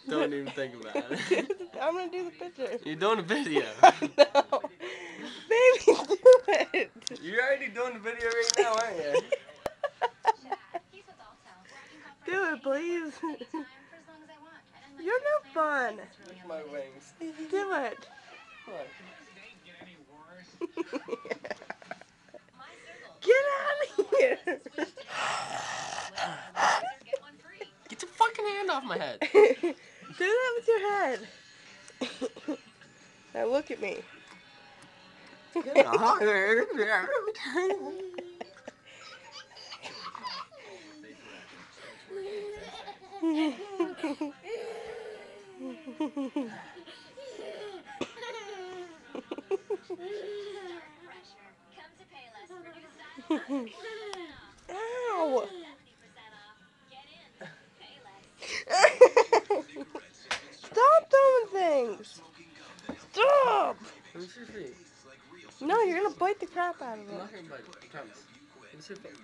Don't even think about it. I'm gonna do the picture. You're doing a video. No. Baby, do it. You're already doing the video right now, aren't you? Do it, please. You're no fun. Look at my wings. Do it. What? Get out of here. Get your fucking hand off my head. Do that with your head. Now look at me. Ow! Stop doing things! Stop! Let me see your feet. No, you're gonna bite the crap out of I'm it. not gonna bite it. I promise. Let me see your feet.